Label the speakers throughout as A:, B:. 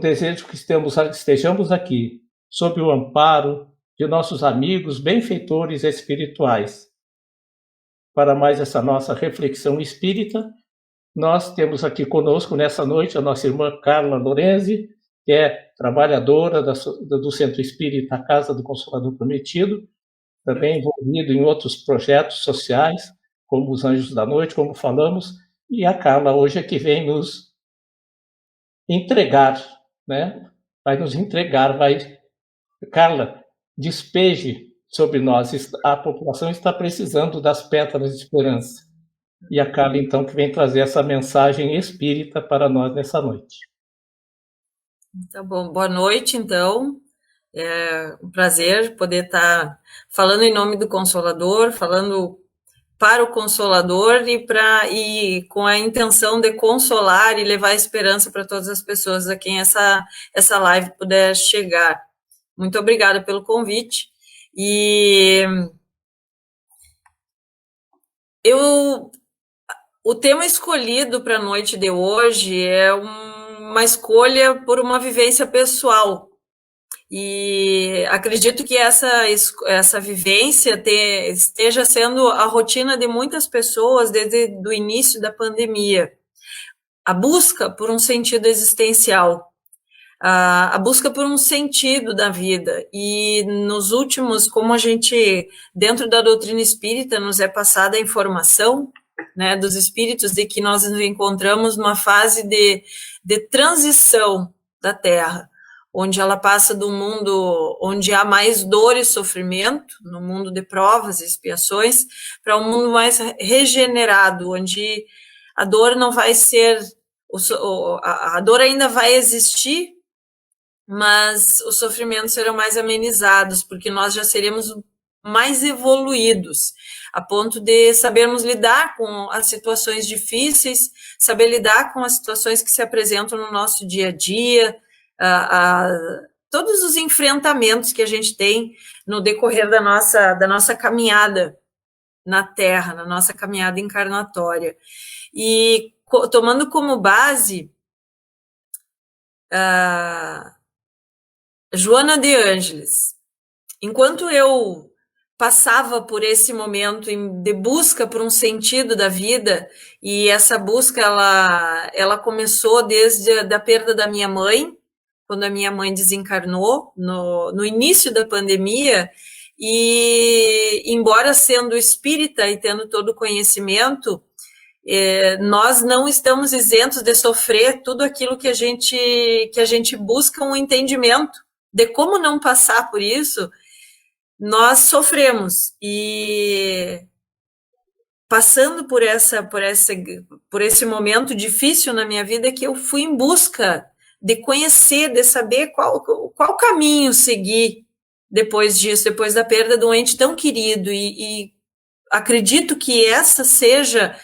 A: desejo que estejamos aqui sob o amparo de nossos amigos benfeitores espirituais. Para mais essa nossa reflexão espírita, nós temos aqui conosco nessa noite a nossa irmã Carla Lorenzi, que é trabalhadora do Centro Espírita Casa do Consolador Prometido, também envolvido em outros projetos sociais, como os Anjos da Noite, como falamos, e a Carla hoje é que vem nos entregar, né? Vai nos entregar, Carla, despeje sobre nós, a população está precisando das pétalas de esperança. E a Carla, então, que vem trazer essa mensagem espírita para nós nessa noite.
B: Tá bom, boa noite, então. É um prazer poder estar falando em nome do Consolador, falando para o Consolador e com a intenção de consolar e levar esperança para todas as pessoas a quem essa live puder chegar. Muito obrigada pelo convite. E o tema escolhido para a noite de hoje é uma escolha por uma vivência pessoal. E acredito que essa vivência esteja sendo a rotina de muitas pessoas desde o início da pandemia. A busca por um sentido existencial, a busca por um sentido da vida. E nos últimos, como a gente, dentro da doutrina espírita, nos é passada a informação, né, dos espíritos de que nós nos encontramos numa fase de transição da Terra, onde ela passa do mundo onde há mais dor e sofrimento, no mundo de provas e expiações, para um mundo mais regenerado, onde a dor não vai ser, a dor ainda vai existir, mas os sofrimentos serão mais amenizados, porque nós já seremos mais evoluídos, a ponto de sabermos lidar com as situações difíceis, saber lidar com as situações que se apresentam no nosso dia a dia, todos os enfrentamentos que a gente tem no decorrer da nossa caminhada na Terra, na nossa caminhada encarnatória. E tomando como base Joana de Ângeles, enquanto eu passava por esse momento de busca por um sentido da vida, e essa busca ela começou desde a perda da minha mãe, quando a minha mãe desencarnou, no início da pandemia, e embora sendo espírita e tendo todo o conhecimento, nós não estamos isentos de sofrer tudo aquilo que a gente busca um entendimento de como não passar por isso. Nós sofremos, e passando por esse momento difícil na minha vida, que eu fui em busca de conhecer, de saber qual caminho seguir depois disso, depois da perda de um ente tão querido, e acredito que essa seja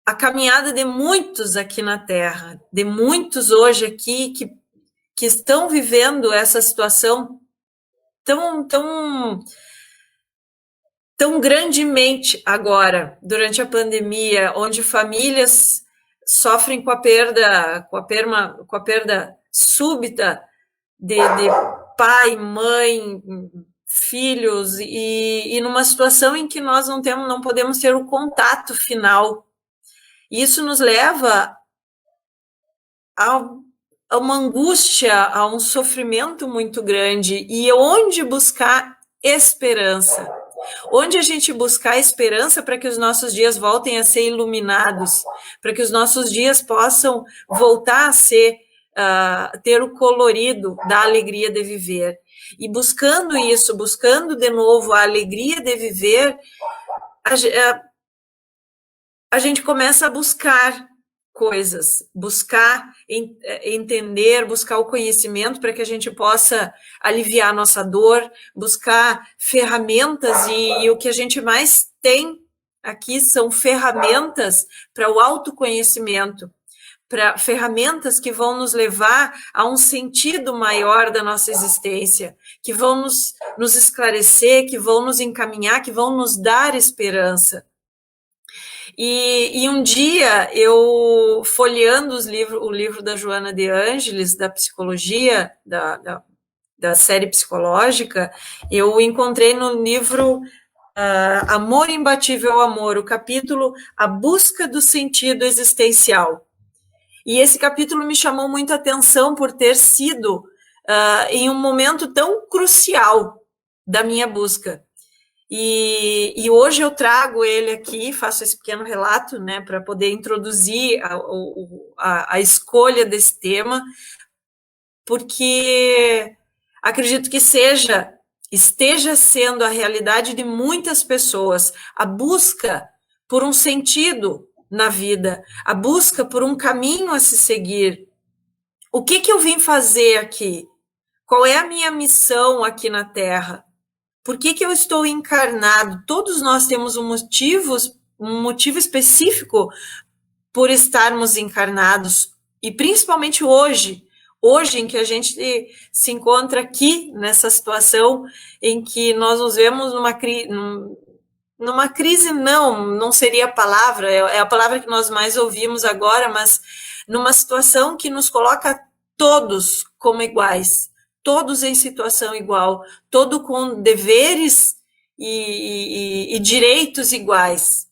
B: a caminhada de muitos aqui na Terra, de muitos hoje aqui que estão vivendo essa situação tão grandemente agora, durante a pandemia, onde famílias sofrem com a perda súbita de pai, mãe, filhos, e numa situação em que nós não podemos ter o contato final. Isso nos leva a uma angústia, a um sofrimento muito grande. E onde buscar esperança? Onde a gente buscar esperança para que os nossos dias voltem a ser iluminados, para que os nossos dias possam voltar a ser, ter o colorido da alegria de viver. E buscando isso, buscando de novo a alegria de viver, a gente começa a buscar coisas, buscar entender, buscar o conhecimento para que a gente possa aliviar a nossa dor, buscar ferramentas, e o que a gente mais tem aqui são ferramentas para o autoconhecimento, para ferramentas que vão nos levar a um sentido maior da nossa existência, que vão nos esclarecer, que vão nos encaminhar, que vão nos dar esperança. E um dia, eu folheando o livro da Joana de Ângeles, da psicologia, da série psicológica, eu encontrei no livro Amor Imbatível Amor, o capítulo A Busca do Sentido Existencial. E esse capítulo me chamou muito a atenção por ter sido em um momento tão crucial da minha busca. E hoje eu trago ele aqui, faço esse pequeno relato, né, para poder introduzir a escolha desse tema, porque acredito que esteja sendo a realidade de muitas pessoas, a busca por um sentido na vida, a busca por um caminho a se seguir. O que eu vim fazer aqui? Qual é a minha missão aqui na Terra? Por que eu estou encarnado? Todos nós temos um motivo específico por estarmos encarnados, e principalmente hoje em que a gente se encontra aqui nessa situação em que nós nos vemos numa crise, não seria a palavra, é a palavra que nós mais ouvimos agora, mas numa situação que nos coloca todos como iguais, todos em situação igual, todos com deveres e direitos iguais.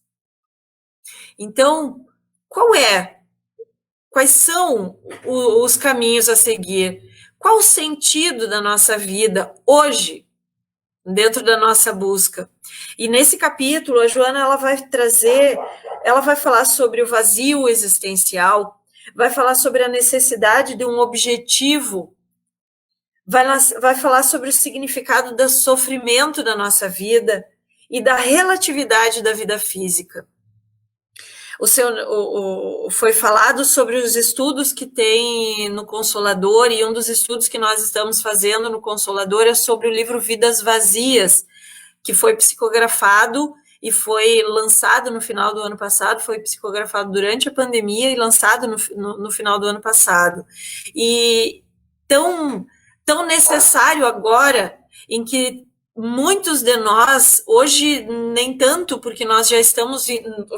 B: Então, quais são os caminhos a seguir? Qual o sentido da nossa vida hoje, dentro da nossa busca? E nesse capítulo, a Joana ela vai falar sobre o vazio existencial, vai falar sobre a necessidade de um objetivo, vai falar sobre o significado do sofrimento da nossa vida e da relatividade da vida física. Foi falado sobre os estudos que tem no Consolador, e um dos estudos que nós estamos fazendo no Consolador é sobre o livro Vidas Vazias, que foi psicografado e foi lançado no final do ano passado, foi psicografado durante a pandemia e lançado no final do ano passado. E tão necessário agora, em que muitos de nós, hoje nem tanto, porque nós já estamos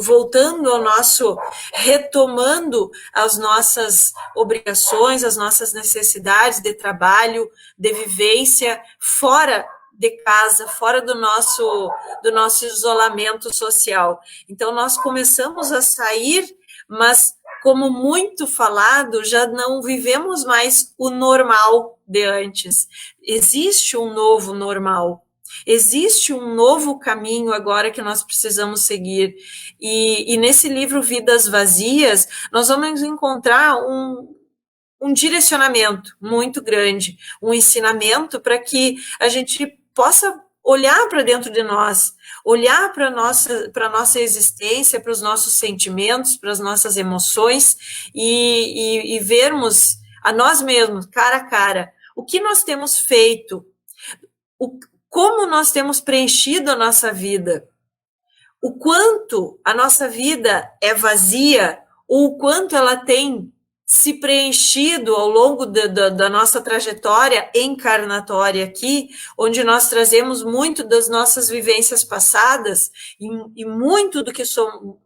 B: voltando retomando as nossas obrigações, as nossas necessidades de trabalho, de vivência, fora de casa, fora do nosso isolamento social. Então, nós começamos a sair, mas, como muito falado, já não vivemos mais o normal de antes. Existe um novo normal. Existe um novo caminho agora que nós precisamos seguir. E nesse livro Vidas Vazias, nós vamos encontrar um direcionamento muito grande, um ensinamento para que a gente possa olhar para dentro de nós, olhar para a nossa existência, para os nossos sentimentos, para as nossas emoções e vermos a nós mesmos, cara a cara, o que nós temos feito, como nós temos preenchido a nossa vida, o quanto a nossa vida é vazia, ou o quanto ela tem se preenchido ao longo da nossa trajetória encarnatória aqui, onde nós trazemos muito das nossas vivências passadas e muito do que somos,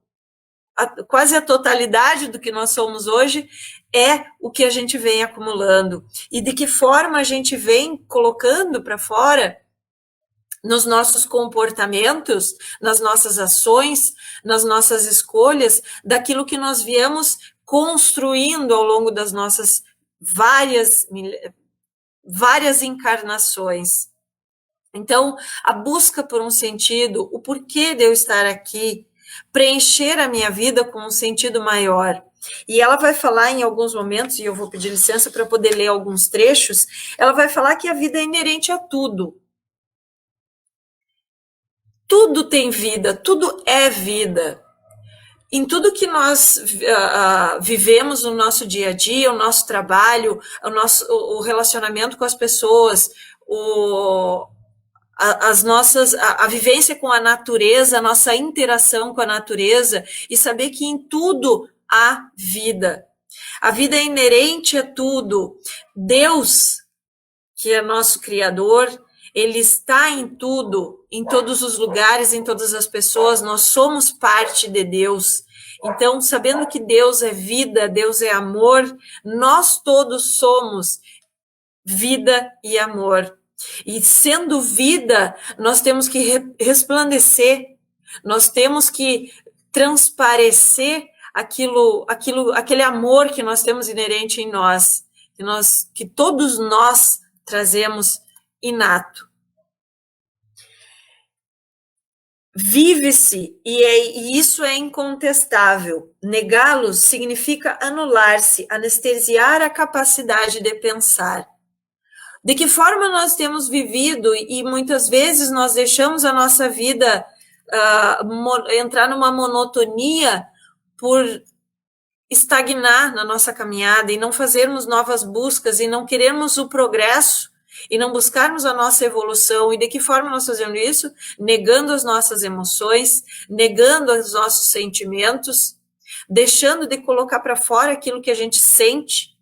B: quase a totalidade do que nós somos hoje é o que a gente vem acumulando. E de que forma a gente vem colocando para fora nos nossos comportamentos, nas nossas ações, nas nossas escolhas, daquilo que nós viemos construindo ao longo das nossas várias encarnações. Então, a busca por um sentido, o porquê de eu estar aqui, preencher a minha vida com um sentido maior. E ela vai falar em alguns momentos, e eu vou pedir licença para poder ler alguns trechos, ela vai falar que a vida é inerente a tudo. Tudo tem vida, tudo é vida. Em tudo que nós vivemos no nosso dia a dia, o nosso trabalho, o relacionamento com as pessoas, a vivência com a natureza, a nossa interação com a natureza, e saber que em tudo há vida. A vida é inerente a tudo. Deus, que é nosso Criador, ele está em tudo, em todos os lugares, em todas as pessoas, nós somos parte de Deus. Então, sabendo que Deus é vida, Deus é amor, nós todos somos vida e amor. E sendo vida, nós temos que resplandecer, nós temos que transparecer aquele amor que nós temos inerente em nós, que todos nós trazemos inato. Vive-se, e isso é incontestável. Negá-los significa anular-se, anestesiar a capacidade de pensar. De que forma nós temos vivido, e muitas vezes nós deixamos a nossa vida entrar numa monotonia por estagnar na nossa caminhada e não fazermos novas buscas e não querermos o progresso e não buscarmos a nossa evolução. E de que forma nós fazemos isso? Negando as nossas emoções, negando os nossos sentimentos, deixando de colocar para fora aquilo que a gente sente,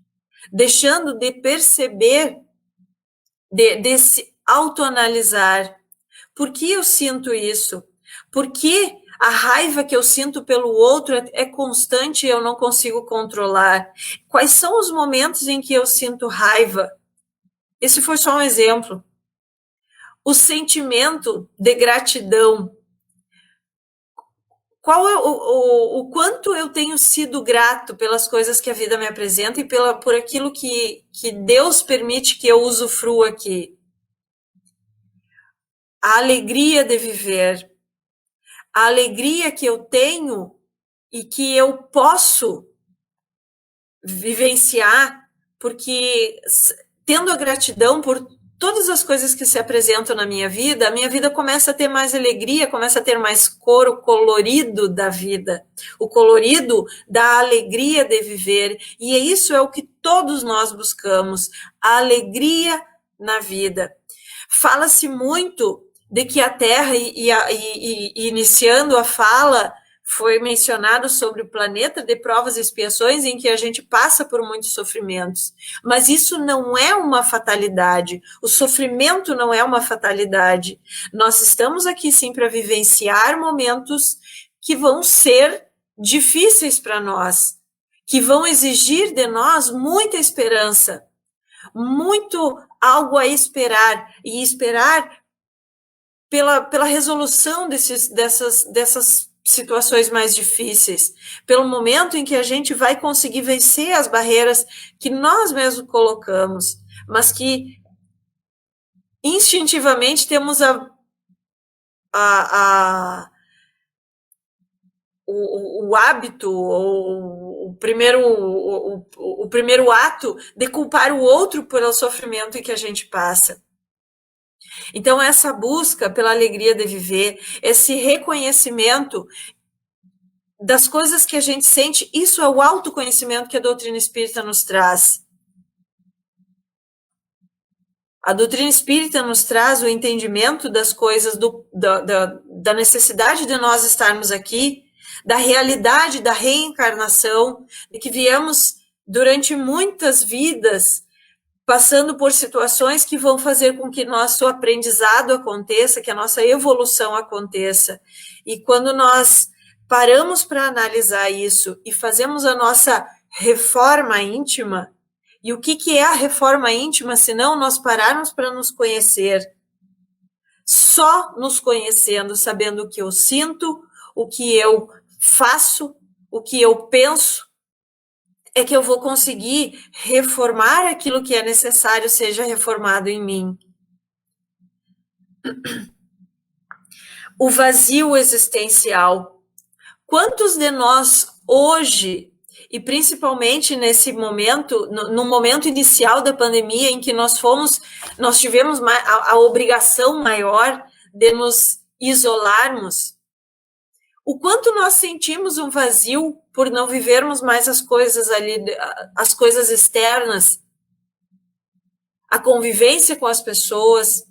B: deixando de perceber, de se autoanalisar. Por que eu sinto isso? Por que a raiva que eu sinto pelo outro é constante e eu não consigo controlar? Quais são os momentos em que eu sinto raiva? Esse foi só um exemplo. O sentimento de gratidão. Qual é o quanto eu tenho sido grato pelas coisas que a vida me apresenta e por aquilo que Deus permite que eu usufrua aqui. A alegria de viver, a alegria que eu tenho e que eu posso vivenciar, porque tendo a gratidão por todas as coisas que se apresentam na minha vida, a minha vida começa a ter mais alegria, começa a ter mais cor, o colorido da vida, o colorido da alegria de viver. E isso é o que todos nós buscamos, a alegria na vida. Fala-se muito de que a Terra, e iniciando a fala, foi mencionado sobre o planeta de provas e expiações em que a gente passa por muitos sofrimentos. Mas isso não é uma fatalidade. O sofrimento não é uma fatalidade. Nós estamos aqui sim para vivenciar momentos que vão ser difíceis para nós, que vão exigir de nós muita esperança, muito algo a esperar, e esperar pela resolução dessas situações mais difíceis, pelo momento em que a gente vai conseguir vencer as barreiras que nós mesmos colocamos, mas que instintivamente temos o hábito, ou o primeiro ato de culpar o outro pelo sofrimento em que a gente passa. Então, essa busca pela alegria de viver, esse reconhecimento das coisas que a gente sente, isso é o autoconhecimento que a doutrina espírita nos traz. A doutrina espírita nos traz o entendimento das coisas, da necessidade de nós estarmos aqui, da realidade da reencarnação, de que viemos durante muitas vidas passando por situações que vão fazer com que nosso aprendizado aconteça, que a nossa evolução aconteça. E quando nós paramos para analisar isso e fazemos a nossa reforma íntima, e o que é a reforma íntima, se não nós pararmos para nos conhecer? Só nos conhecendo, sabendo o que eu sinto, o que eu faço, o que eu penso, é que eu vou conseguir reformar aquilo que é necessário seja reformado em mim. O vazio existencial. Quantos de nós hoje, e principalmente nesse momento, no momento inicial da pandemia, em que nós tivemos a obrigação maior de nos isolarmos, o quanto nós sentimos um vazio por não vivermos mais as coisas ali, as coisas externas, a convivência com as pessoas,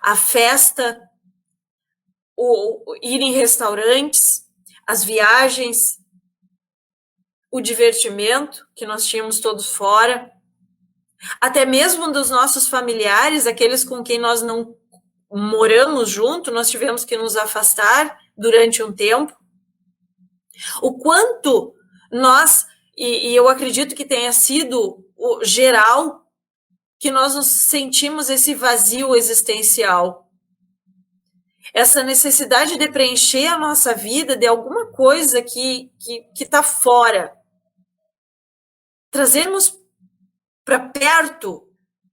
B: a festa, o ir em restaurantes, as viagens, o divertimento que nós tínhamos todos fora, até mesmo dos nossos familiares, aqueles com quem nós não moramos junto, nós tivemos que nos afastar durante um tempo. O quanto nós, e eu acredito que tenha sido o geral, que nós nos sentimos esse vazio existencial. Essa necessidade de preencher a nossa vida de alguma coisa que está fora. Trazermos para perto,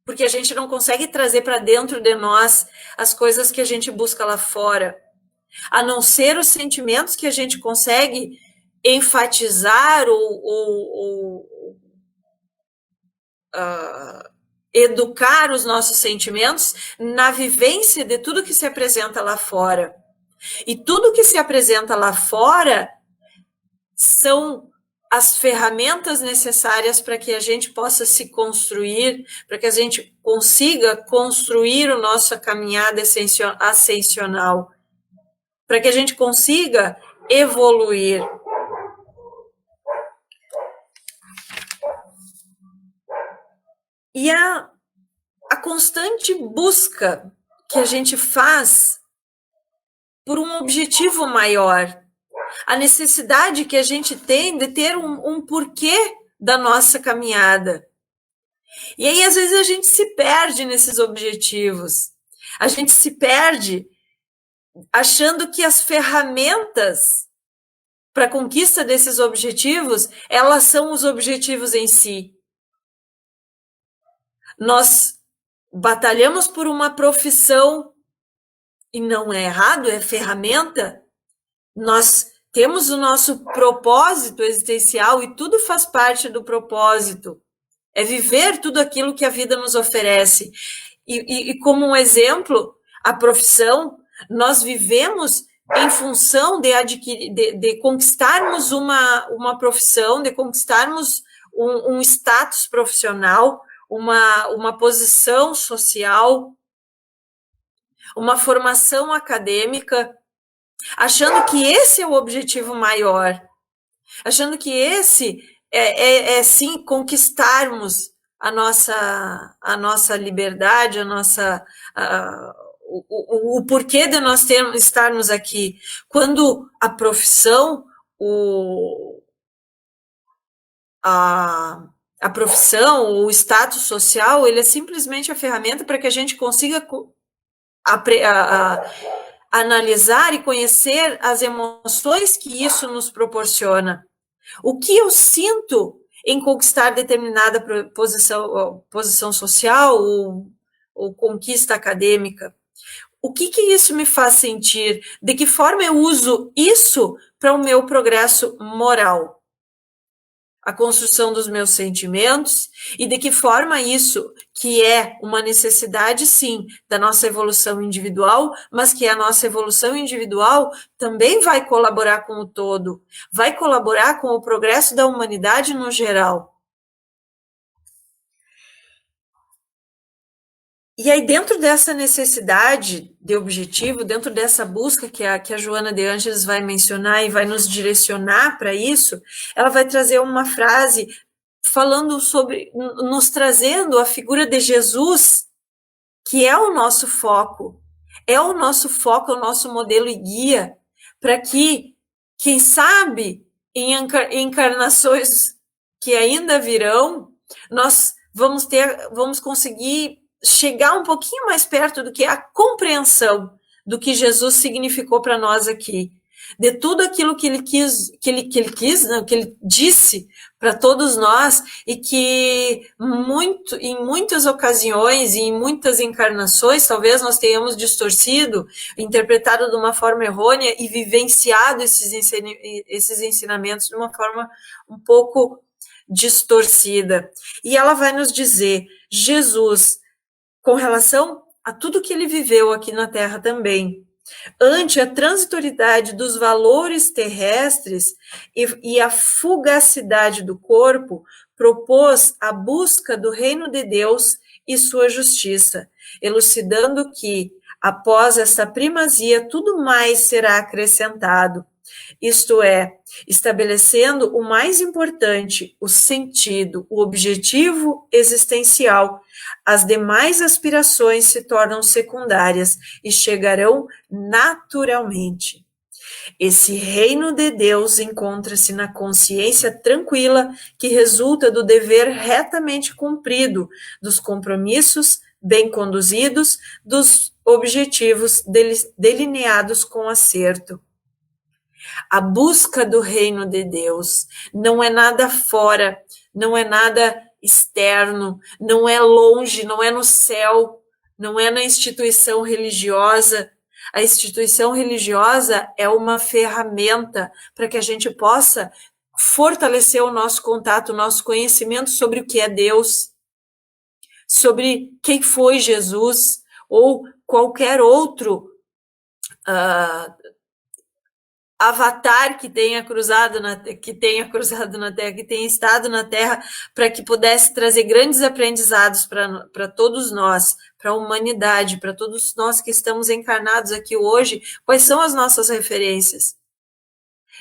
B: porque a gente não consegue trazer para dentro de nós as coisas que a gente busca lá fora. A não ser os sentimentos que a gente consegue enfatizar ou educar os nossos sentimentos na vivência de tudo que se apresenta lá fora. E tudo que se apresenta lá fora são as ferramentas necessárias para que a gente possa se construir, para que a gente consiga construir a nossa caminhada ascensional, para que a gente consiga evoluir. E a constante busca que a gente faz por um objetivo maior, a necessidade que a gente tem de ter um porquê da nossa caminhada. E aí, às vezes, a gente se perde nesses objetivos. A gente se perde achando que as ferramentas para a conquista desses objetivos, elas são os objetivos em si. Nós batalhamos por uma profissão, e não é errado, é ferramenta. Nós temos o nosso propósito existencial e tudo faz parte do propósito. É viver tudo aquilo que a vida nos oferece. E como um exemplo, a profissão, nós vivemos em função de conquistarmos uma profissão, de conquistarmos um status profissional, uma posição social, uma formação acadêmica, achando que esse é o objetivo maior, achando que esse sim conquistarmos a nossa liberdade, o porquê de nós estarmos aqui, quando a profissão, a profissão, o status social, ele é simplesmente a ferramenta para que a gente consiga analisar e conhecer as emoções que isso nos proporciona. O que eu sinto em conquistar determinada posição social ou conquista acadêmica? O que isso me faz sentir? De que forma eu uso isso para o meu progresso moral? A construção dos meus sentimentos e de que forma isso, que é uma necessidade, sim, da nossa evolução individual, mas que a nossa evolução individual também vai colaborar com o todo, vai colaborar com o progresso da humanidade no geral. E aí, dentro dessa necessidade de objetivo, dentro dessa busca que a Joana de Ângeles vai mencionar e vai nos direcionar para isso, ela vai trazer uma frase falando sobre, nos trazendo a figura de Jesus, que é o nosso foco, é o nosso modelo e guia, para que, quem sabe, em encarnações que ainda virão, nós vamos conseguir chegar um pouquinho mais perto do que a compreensão do que Jesus significou para nós aqui, de tudo aquilo que ele disse para todos nós e que em muitas ocasiões e em muitas encarnações, talvez nós tenhamos distorcido, interpretado de uma forma errônea e vivenciado esses ensinamentos de uma forma um pouco distorcida. E ela vai nos dizer, Jesus, com relação a tudo que ele viveu aqui na Terra também, ante a transitoriedade dos valores terrestres e a fugacidade do corpo, propôs a busca do reino de Deus e sua justiça, elucidando que, após essa primazia, tudo mais será acrescentado. isto é, estabelecendo o mais importante, o sentido, o objetivo existencial. As demais aspirações se tornam secundárias e chegarão naturalmente. Esse reino de Deus encontra-se na consciência tranquila que resulta do dever retamente cumprido, dos compromissos bem conduzidos, dos objetivos delineados com acerto. A busca do reino de Deus não é nada fora, não é nada externo, não é longe, não é no céu, não é na instituição religiosa. A instituição religiosa é uma ferramenta para que a gente possa fortalecer o nosso contato, o nosso conhecimento sobre o que é Deus, sobre quem foi Jesus, ou qualquer outro avatar que tenha cruzado na Terra, que tenha estado na Terra, para que pudesse trazer grandes aprendizados para todos nós, para a humanidade, para todos nós que estamos encarnados aqui hoje. Quais são as nossas referências?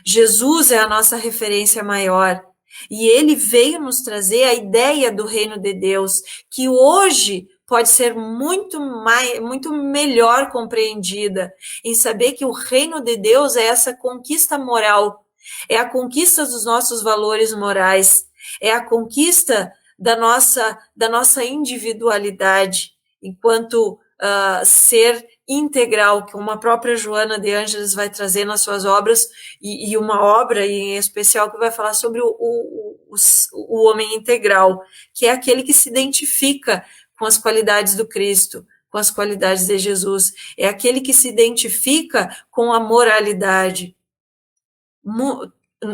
B: Jesus é a nossa referência maior, e ele veio nos trazer a ideia do reino de Deus, que hoje pode ser muito melhor compreendida, em saber que o reino de Deus é essa conquista moral, é a conquista dos nossos valores morais, é a conquista da nossa individualidade, enquanto ser integral, que uma própria Joana de Ângeles vai trazer nas suas obras, e uma obra em especial que vai falar sobre o homem integral, que é aquele que se identifica com as qualidades do Cristo, com as qualidades de Jesus, é aquele que se identifica com a moralidade.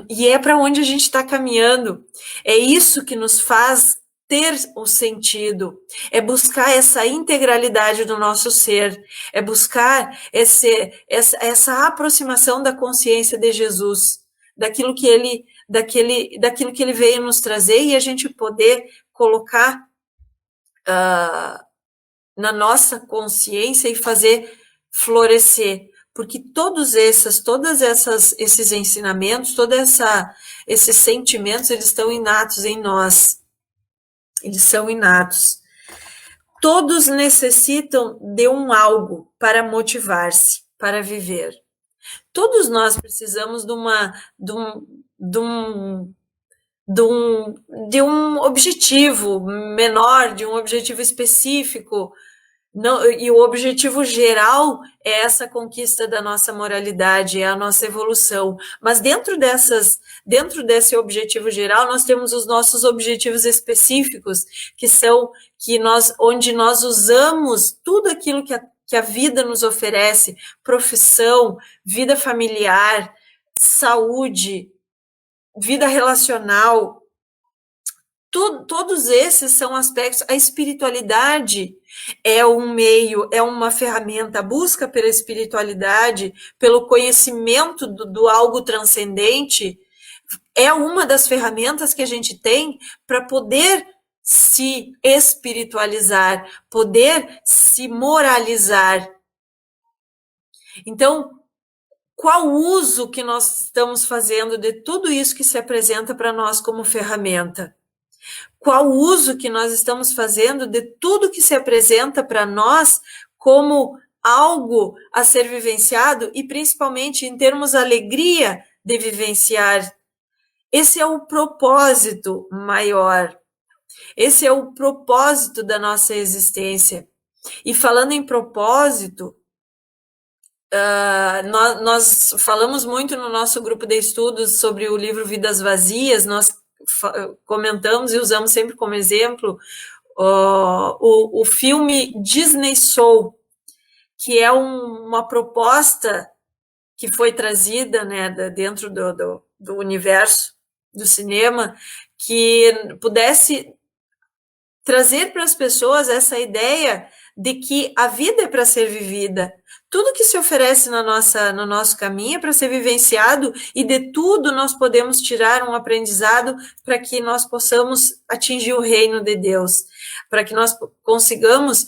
B: E é para onde a gente está caminhando, é isso que nos faz ter o sentido, é buscar essa integralidade do nosso ser, é buscar essa aproximação da consciência de Jesus, daquilo que ele veio nos trazer, e a gente poder colocar na nossa consciência e fazer florescer, porque todos esses ensinamentos, esses sentimentos, eles estão inatos em nós. Eles são inatos. Todos necessitam de um algo para motivar-se, para viver. Todos nós precisamos de um objetivo menor, de um objetivo específico. Não, e o objetivo geral é essa conquista da nossa moralidade, é a nossa evolução. Mas dentro desse objetivo geral, nós temos os nossos objetivos específicos, onde nós usamos tudo aquilo que a vida nos oferece: profissão, vida familiar, saúde, vida relacional. Todos esses são aspectos. A espiritualidade é um meio, é uma ferramenta. A busca pela espiritualidade, pelo conhecimento do algo transcendente, é uma das ferramentas que a gente tem para poder se espiritualizar, poder se moralizar. Então, qual o uso que nós estamos fazendo de tudo isso que se apresenta para nós como ferramenta? Qual o uso que nós estamos fazendo de tudo que se apresenta para nós como algo a ser vivenciado, e principalmente em termos de alegria de vivenciar? Esse é o propósito maior. Esse é o propósito da nossa existência. E falando em propósito, nós falamos muito no nosso grupo de estudos sobre o livro Vidas Vazias. Nós comentamos e usamos sempre como exemplo o filme Disney Soul, que é uma proposta que foi trazida, né, dentro do universo do cinema, que pudesse trazer para as pessoas essa ideia de que a vida é para ser vivida. Tudo que se oferece no nosso caminho é para ser vivenciado, e de tudo nós podemos tirar um aprendizado para que nós possamos atingir o reino de Deus, para que nós consigamos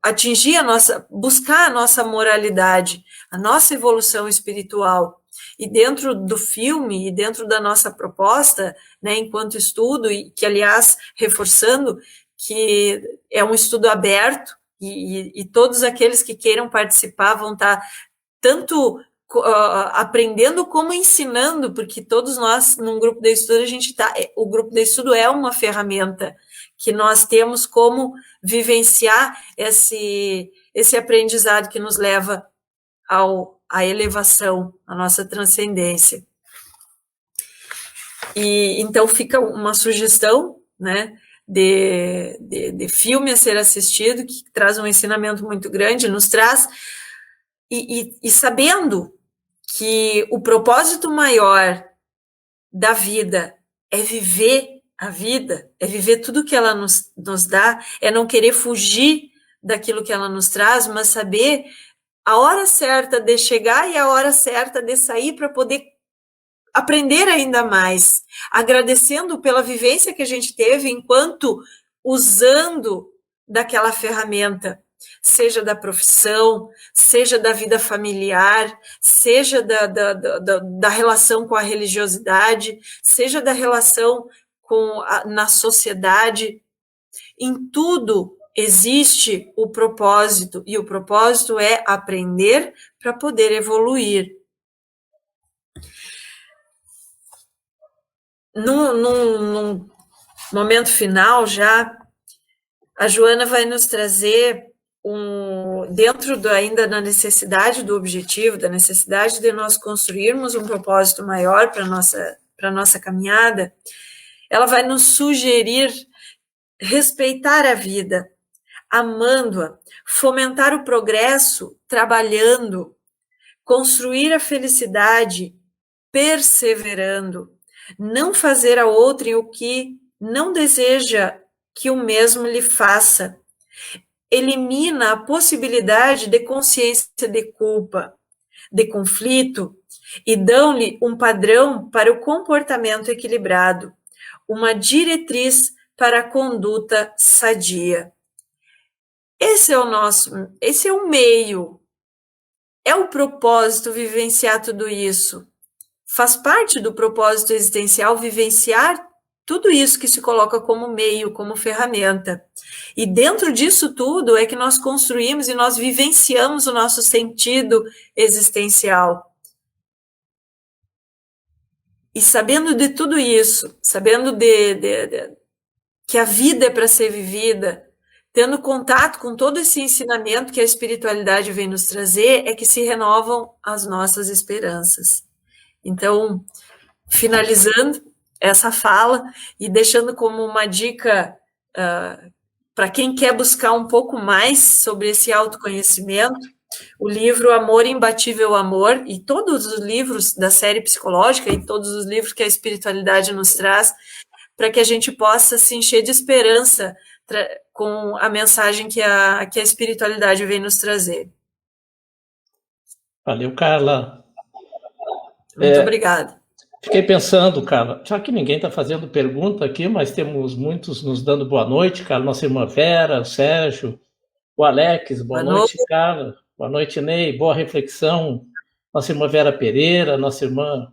B: atingir buscar a nossa moralidade, a nossa evolução espiritual. E dentro do filme, e dentro da nossa proposta, né, enquanto estudo, e que, aliás, reforçando que é um estudo aberto, e todos aqueles que queiram participar vão estar tanto aprendendo como ensinando, porque todos nós, num grupo de estudo, o grupo de estudo é uma ferramenta que nós temos como vivenciar esse aprendizado que nos leva à elevação, à nossa transcendência. E então fica uma sugestão, né, de filme a ser assistido, que traz um ensinamento muito grande, nos traz, e sabendo que o propósito maior da vida é viver a vida, é viver tudo que ela nos dá, é não querer fugir daquilo que ela nos traz, mas saber a hora certa de chegar e a hora certa de sair para poder aprender ainda mais, agradecendo pela vivência que a gente teve enquanto usando daquela ferramenta, seja da profissão, seja da vida familiar, seja da relação com a religiosidade, seja da relação na sociedade. Em tudo existe o propósito, e o propósito é aprender para poder evoluir. Num momento final já, a Joana vai nos trazer, dentro ainda da necessidade do objetivo, da necessidade de nós construirmos um propósito maior para a nossa caminhada, ela vai nos sugerir respeitar a vida, amando-a, fomentar o progresso, trabalhando, construir a felicidade, perseverando, não fazer a outrem o que não deseja que o mesmo lhe faça. Elimina a possibilidade de consciência de culpa, de conflito, e dão-lhe um padrão para o comportamento equilibrado, uma diretriz para a conduta sadia. Esse é o meio, é o propósito vivenciar tudo isso. Faz parte do propósito existencial vivenciar tudo isso que se coloca como meio, como ferramenta. E dentro disso tudo é que nós construímos e nós vivenciamos o nosso sentido existencial. E sabendo de tudo isso, sabendo que a vida é para ser vivida, tendo contato com todo esse ensinamento que a espiritualidade vem nos trazer, é que se renovam as nossas esperanças. Então, finalizando essa fala e deixando como uma dica para quem quer buscar um pouco mais sobre esse autoconhecimento, o livro Amor, Imbatível Amor, e todos os livros da série psicológica e todos os livros que a espiritualidade nos traz, para que a gente possa se encher de esperança com a mensagem que a espiritualidade vem nos trazer.
A: Valeu, Carla.
B: Muito obrigada.
A: Fiquei pensando, Carla, já que ninguém está fazendo pergunta aqui, mas temos muitos nos dando boa noite, Carla, nossa irmã Vera, o Sérgio, o Alex, boa noite, Carla, boa noite, Ney, boa reflexão, nossa irmã Vera Pereira, nossa irmã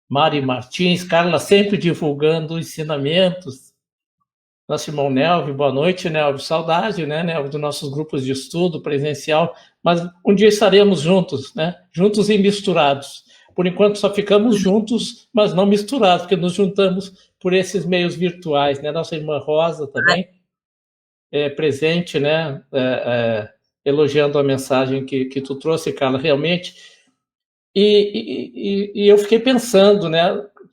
A: Mari Martins, Carla sempre divulgando ensinamentos, nosso irmão Nelvio, boa noite, Nelvio, saudade, né, Nelvio, dos nossos grupos de estudo presencial, mas um dia estaremos juntos, né, juntos e misturados. Por enquanto só ficamos juntos, mas não misturados, porque nos juntamos por esses meios virtuais, né? Nossa irmã Rosa também presente, né? Elogiando a mensagem que tu trouxe, Carla, realmente. E eu fiquei pensando, né?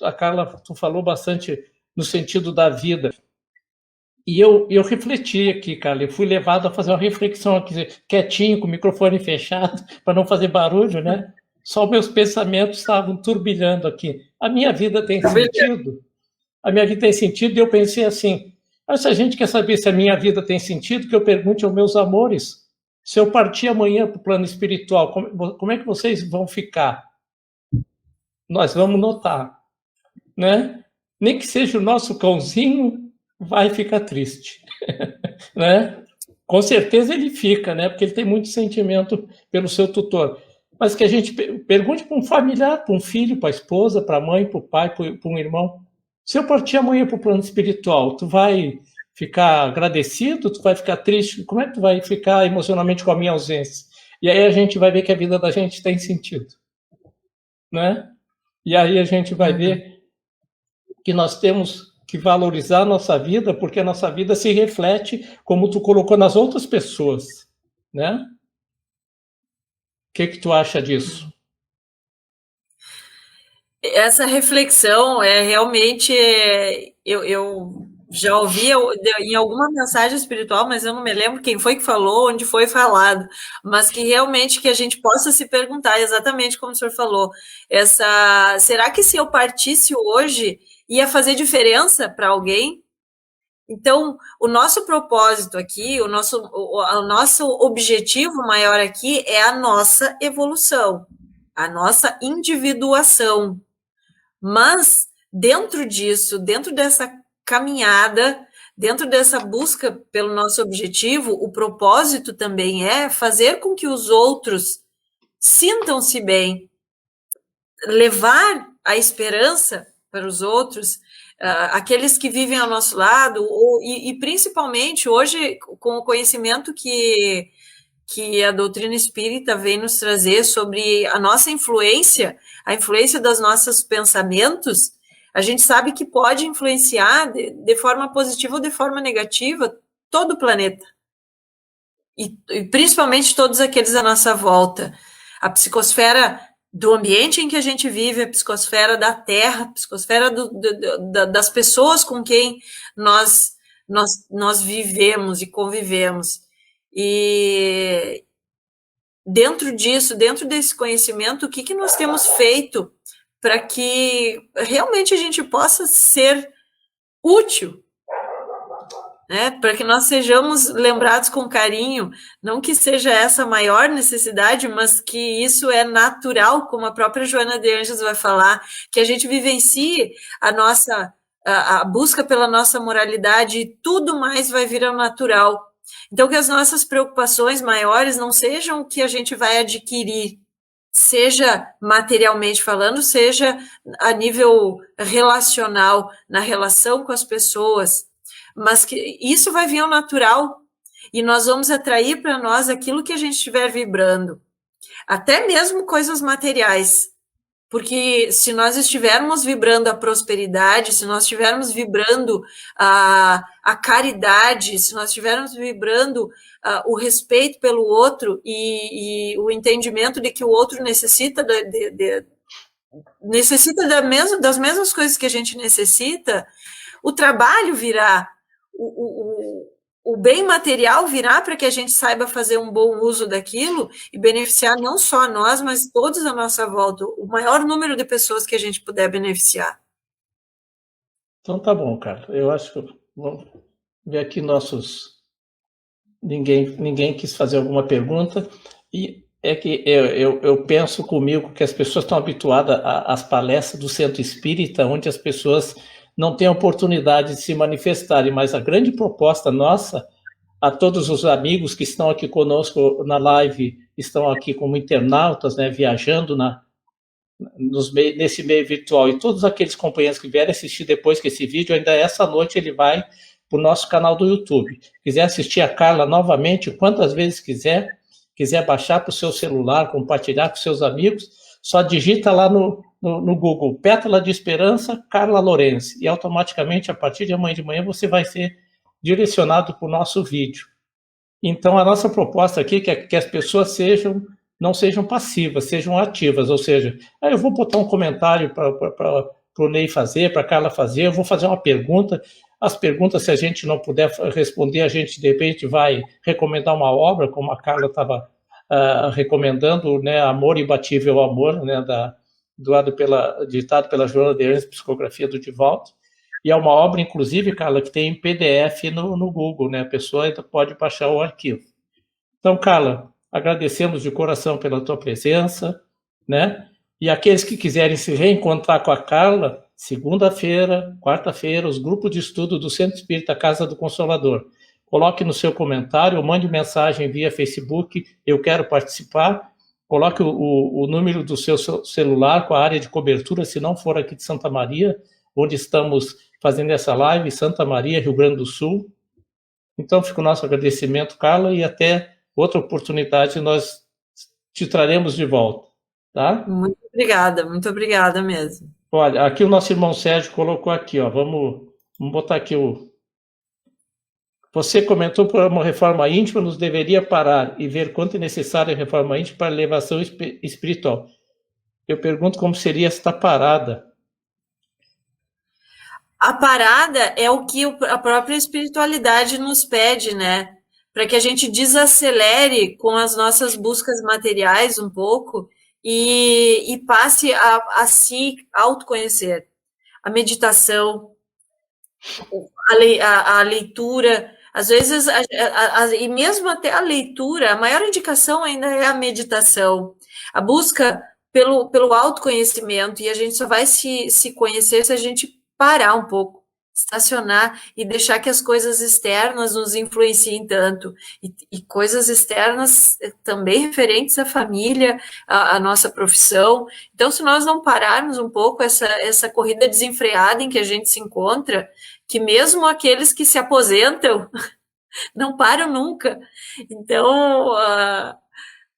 A: A Carla, tu falou bastante no sentido da vida. E eu refleti aqui, Carla, eu fui levado a fazer uma reflexão aqui, quietinho, com o microfone fechado, para não fazer barulho, né? Só meus pensamentos estavam turbilhando aqui. A minha vida tem sentido? A minha vida tem sentido? E eu pensei assim, se a gente quer saber se a minha vida tem sentido, que eu pergunte aos meus amores. Se eu partir amanhã para o plano espiritual, como é que vocês vão ficar? Nós vamos notar, né? Nem que seja o nosso cãozinho, vai ficar triste, né? Com certeza ele fica, né? Porque ele tem muito sentimento pelo seu tutor. Mas que a gente pergunte para um familiar, para um filho, para a esposa, para a mãe, para o pai, para um irmão. Se eu partir amanhã para o plano espiritual, tu vai ficar agradecido? Tu vai ficar triste? Como é que tu vai ficar emocionalmente com a minha ausência? E aí a gente vai ver que a vida da gente tem sentido, né? E aí a gente vai ver que nós temos que valorizar a nossa vida, porque a nossa vida se reflete, como tu colocou, nas outras pessoas, né? O que tu acha disso?
B: Essa reflexão é realmente, eu já ouvi em alguma mensagem espiritual, mas eu não me lembro quem foi que falou, onde foi falado, mas que realmente que a gente possa se perguntar exatamente como o senhor falou, será que se eu partisse hoje ia fazer diferença para alguém? Então, o nosso propósito aqui, o nosso objetivo maior aqui é a nossa evolução, a nossa individuação. Mas, dentro disso, dentro dessa caminhada, dentro dessa busca pelo nosso objetivo, o propósito também é fazer com que os outros sintam-se bem, levar a esperança para os outros, aqueles que vivem ao nosso lado, e principalmente hoje, com o conhecimento que a doutrina espírita vem nos trazer sobre a nossa influência, a influência dos nossos pensamentos, a gente sabe que pode influenciar de forma positiva ou de forma negativa todo o planeta. E principalmente todos aqueles à nossa volta. A psicosfera do ambiente em que a gente vive, a psicosfera da Terra, a psicosfera das pessoas com quem nós vivemos e convivemos. E dentro disso, dentro desse conhecimento, o que nós temos feito para que realmente a gente possa ser útil, né? Para que nós sejamos lembrados com carinho, não que seja essa a maior necessidade, mas que isso é natural, como a própria Joana de Ângeles vai falar, que a gente vivencie a busca pela nossa moralidade e tudo mais vai vir ao natural. Então, que as nossas preocupações maiores não sejam o que a gente vai adquirir, seja materialmente falando, seja a nível relacional, na relação com as pessoas, mas que isso vai vir ao natural e nós vamos atrair para nós aquilo que a gente estiver vibrando, até mesmo coisas materiais. Porque se nós estivermos vibrando a prosperidade, se nós estivermos vibrando a caridade, se nós estivermos vibrando o respeito pelo outro e o entendimento de que o outro necessita das mesmas coisas que a gente necessita, o trabalho virá, o bem material virá para que a gente saiba fazer um bom uso daquilo e beneficiar não só nós, mas todos à nossa volta, o maior número de pessoas que a gente puder beneficiar.
A: Então tá bom, cara. Eu acho que vamos ver aqui nossos... Ninguém quis fazer alguma pergunta, e é que eu penso comigo que as pessoas estão habituadas às palestras do Centro Espírita, onde as pessoas não têm oportunidade de se manifestarem, mas a grande proposta nossa, a todos os amigos que estão aqui conosco na live, estão aqui como internautas, né, viajando nesse meio virtual, e todos aqueles companheiros que vierem assistir depois que esse vídeo, ainda essa noite ele vai para o nosso canal do YouTube. Quiser assistir a Carla novamente, quantas vezes quiser baixar para o seu celular, compartilhar com seus amigos, só digita lá no Google, Pétala de Esperança, Carla Lourenço, e automaticamente, a partir de amanhã de manhã, você vai ser direcionado para o nosso vídeo. Então, a nossa proposta aqui é que as pessoas não sejam passivas, sejam ativas, ou seja, eu vou botar um comentário para o Ney fazer, para a Carla fazer, eu vou fazer uma pergunta. As perguntas, se a gente não puder responder, a gente, de repente, vai recomendar uma obra, como a Carla estava recomendando, né, Amor Imbatível ao Amor, né, ditado pela Joana de Ângeles, Psicografia do Divaldo, e é uma obra, inclusive, Carla, que tem em PDF no Google, né, a pessoa ainda pode baixar o arquivo. Então, Carla, agradecemos de coração pela tua presença, né, e aqueles que quiserem se reencontrar com a Carla, segunda-feira, quarta-feira, os grupos de estudo do Centro Espírita Casa do Consolador. coloque no seu comentário, ou mande mensagem via Facebook, eu quero participar, coloque o número do seu celular com a área de cobertura, se não for aqui de Santa Maria, onde estamos fazendo essa live, Santa Maria, Rio Grande do Sul. Então, fica o nosso agradecimento, Carla, e até outra oportunidade nós te traremos de volta, tá?
B: Muito obrigada mesmo.
A: Olha, aqui o nosso irmão Sérgio colocou aqui, ó, vamos botar aqui Você comentou por uma reforma íntima, nos deveria parar e ver quanto é necessária a reforma íntima para a elevação espiritual. Eu pergunto como seria esta parada.
B: A parada é o que a própria espiritualidade nos pede, né? Para que a gente desacelere com as nossas buscas materiais um pouco e passe a se autoconhecer. A meditação, a leitura, às vezes, e mesmo até a leitura, a maior indicação ainda é a meditação, a busca pelo autoconhecimento, e a gente só vai se conhecer se a gente parar um pouco, estacionar e deixar que as coisas externas nos influenciem tanto, e coisas externas também referentes à família, à nossa profissão. Então, se nós não pararmos um pouco essa corrida desenfreada em que a gente se encontra, que mesmo aqueles que se aposentam não param nunca. Então,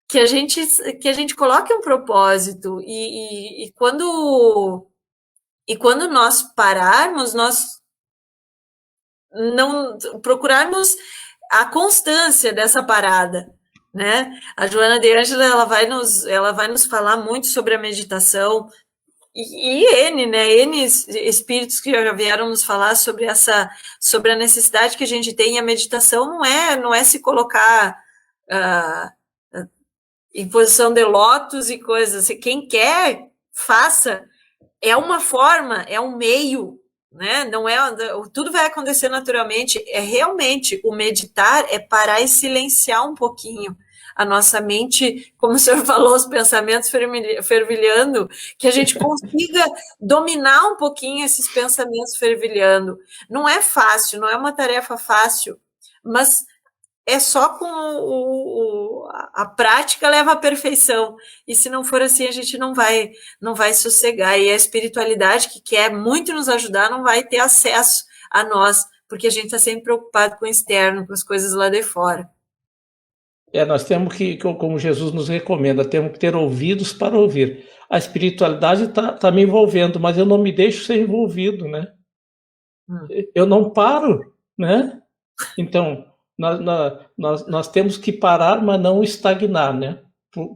B: que a gente coloque um propósito e quando nós pararmos, nós não procurarmos a constância dessa parada, né? A Joana de Ângela, ela vai nos falar muito sobre a meditação, N espíritos que já vieram nos falar sobre a necessidade que a gente tem. A meditação não é se colocar em posição de lótus e coisas. Quem quer, faça. É uma forma, é um meio, né? Não é, tudo vai acontecer naturalmente. É realmente o meditar é parar e silenciar um pouquinho a nossa mente, como o senhor falou, os pensamentos fervilhando, que a gente consiga dominar um pouquinho esses pensamentos fervilhando. Não é fácil, não é uma tarefa fácil, mas é só com a prática leva à perfeição. E se não for assim, a gente não vai sossegar. E a espiritualidade, que quer muito nos ajudar, não vai ter acesso a nós, porque a gente está sempre preocupado com o externo, com as coisas lá de fora.
A: Nós temos que, como Jesus nos recomenda, temos que ter ouvidos para ouvir. A espiritualidade está me envolvendo, mas eu não me deixo ser envolvido, né? Eu não paro, né? Então, nós temos que parar, mas não estagnar, né?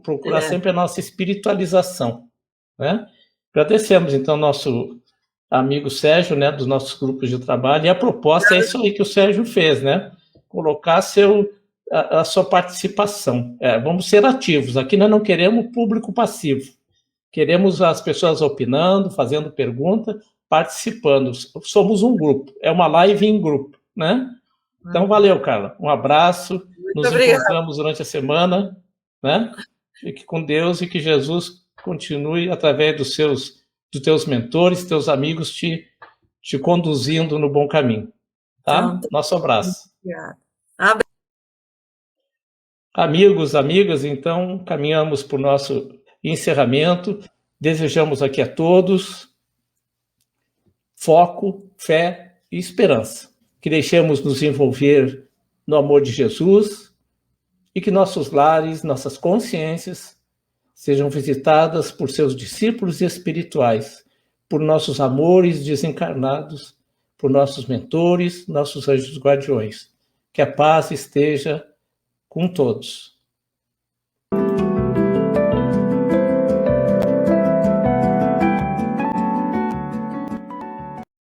A: Procurar sempre a nossa espiritualização, né? Agradecemos, então, nosso amigo Sérgio, né, dos nossos grupos de trabalho, e a proposta é isso aí que o Sérgio fez, né? Colocar a sua participação. Vamos ser ativos. Aqui nós não queremos público passivo. Queremos as pessoas opinando, fazendo pergunta, participando. Somos um grupo. É uma live em grupo, né? Então, valeu, Carla. Um abraço. Nos encontramos durante a semana, né? Fique com Deus e que Jesus continue, através dos teus mentores, teus amigos, te conduzindo no bom caminho. Tá? Nosso abraço.
B: Obrigada.
A: Amigos, amigas, então, caminhamos para o nosso encerramento. Desejamos aqui a todos foco, fé e esperança. Que deixemos nos envolver no amor de Jesus e que nossos lares, nossas consciências sejam visitadas por seus discípulos espirituais, por nossos amores desencarnados, por nossos mentores, nossos anjos guardiões. Que a paz esteja com todos.